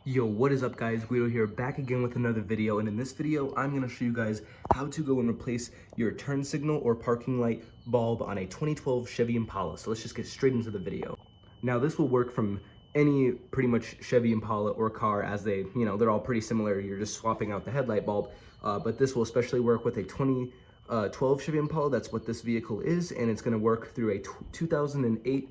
Yo, what is up guys? Guido here, back again with another video, and in this video I'm going to show you guys how to go and replace your turn signal or parking light bulb on a 2012 Chevy Impala. So let's just get straight into the video. Now this will work from any pretty much Chevy Impala or car, as they're all pretty similar. You're just swapping out the headlight bulb, but this will especially work with a 2012 Chevy Impala. That's what this vehicle is, and it's going to work through a 2008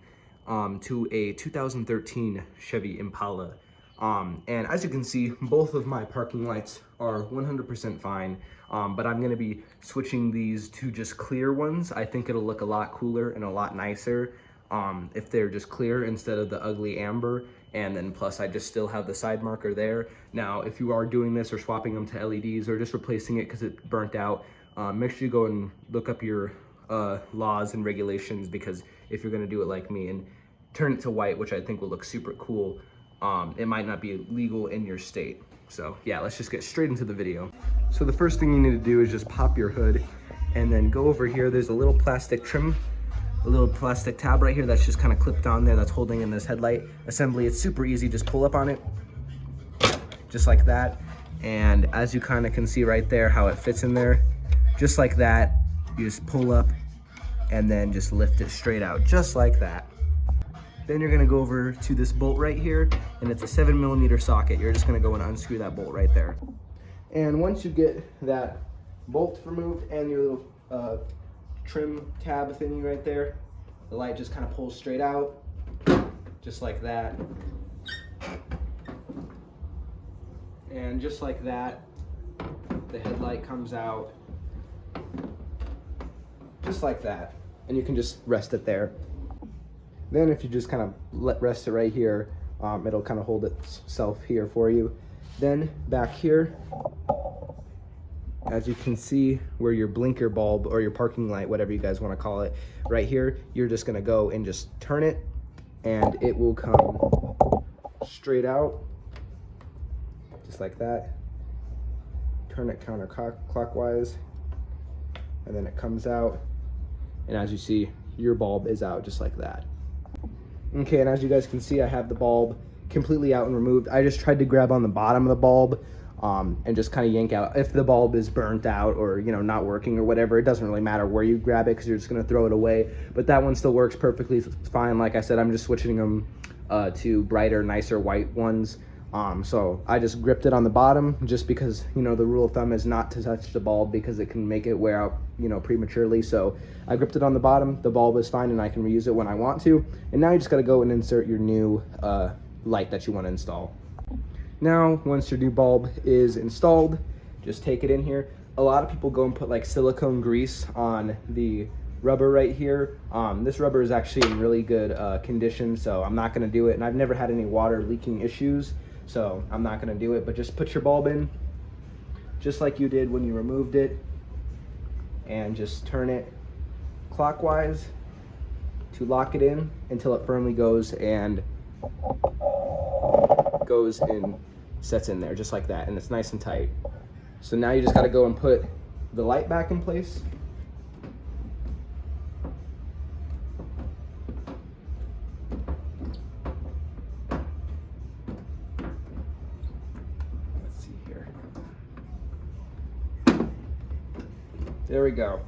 to a 2013 Chevy Impala. And as you can see, both of my parking lights are 100% fine, but I'm gonna be switching these to just clear ones. I think it'll look a lot cooler and a lot nicer if they're just clear instead of the ugly amber. And then plus I just still have the side marker there. Now, if you are doing this or swapping them to LEDs or just replacing it because it burnt out, make sure you go and look up your laws and regulations, because if you're gonna do it like me and turn it to white, which I think will look super cool, it might not be legal in your state. So yeah, let's just get straight into the video. So the first thing you need to do is just pop your hood and then go over here. There's a little plastic trim, a little plastic tab right here that's just kind of clipped on there that's holding in this headlight assembly. It's super easy, just pull up on it, just like that. And as you kind of can see right there how it fits in there, just like that, you just pull up and then just lift it straight out, just like that. Then you're gonna go over to this bolt right here, and it's a 7mm socket. You're just gonna go and unscrew that bolt right there. And once you get that bolt removed and your little trim tab thingy right there, the light just kind of pulls straight out, just like that. And just like that, the headlight comes out, just like that. And you can just rest it there. Then if you just kind of rest it right here, it'll kind of hold itself here for you. Then back here, as you can see where your blinker bulb or your parking light, whatever you guys want to call it, right here, you're just going to go and just turn it, and it will come straight out, just like that. Turn it counterclockwise, and then it comes out, and as you see, your bulb is out just like that. Okay, and as you guys can see, I have the bulb completely out and removed. I just tried to grab on the bottom of the bulb and just kind of yank out. If the bulb is burnt out or, not working or whatever, it doesn't really matter where you grab it because you're just going to throw it away. But that one still works perfectly fine. Like I said, I'm just switching them to brighter, nicer white ones. So I just gripped it on the bottom just because, the rule of thumb is not to touch the bulb because it can make it wear out, prematurely. So I gripped it on the bottom. The bulb is fine and I can reuse it when I want to. And now you just got to go and insert your new light that you want to install. Now, once your new bulb is installed, just take it in here. A lot of people go and put like silicone grease on the rubber right here. This rubber is actually in really good condition, so I'm not going to do it. And I've never had any water leaking issues, so I'm not going to do it. But just put your bulb in just like you did when you removed it, and just turn it clockwise to lock it in until it firmly goes and sets in there just like that, and it's nice and tight. So now you just got to go and put the light back in place. Let's see here. There we go.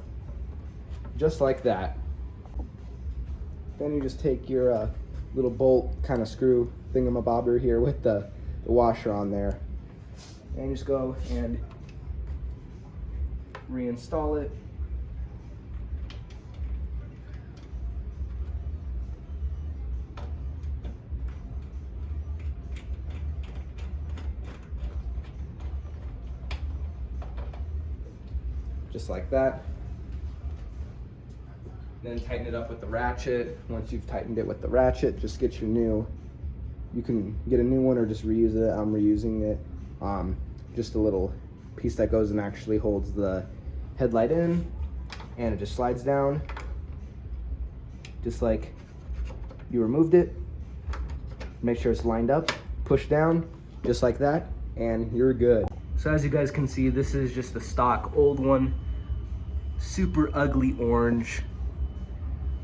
Just like that. Then you just take your little bolt kind of screw thingamabobber here with the washer on there, and just go and reinstall it. Just like that. Then tighten it up with the ratchet. Once you've tightened it with the ratchet, just get your new, you can get a new one or just reuse it. I'm reusing it. Just a little piece that goes and actually holds the headlight in, and it just slides down just like you removed it. Make sure it's lined up, push down just like that, and you're good. So as you guys can see, this is just the stock old one, super ugly orange,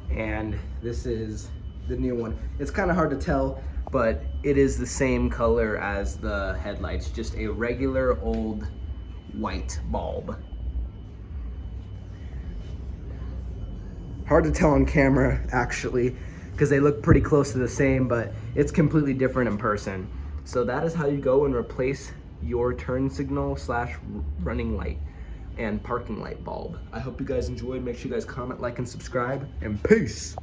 and this is the new one. It's kind of hard to tell, but it is the same color as the headlights, just a regular old white bulb. Hard to tell on camera, actually, because they look pretty close to the same, but it's completely different in person. So that is how you go and replace your turn signal slash running light and parking light bulb. I hope you guys enjoyed. Make sure you guys comment, like, and subscribe, and peace.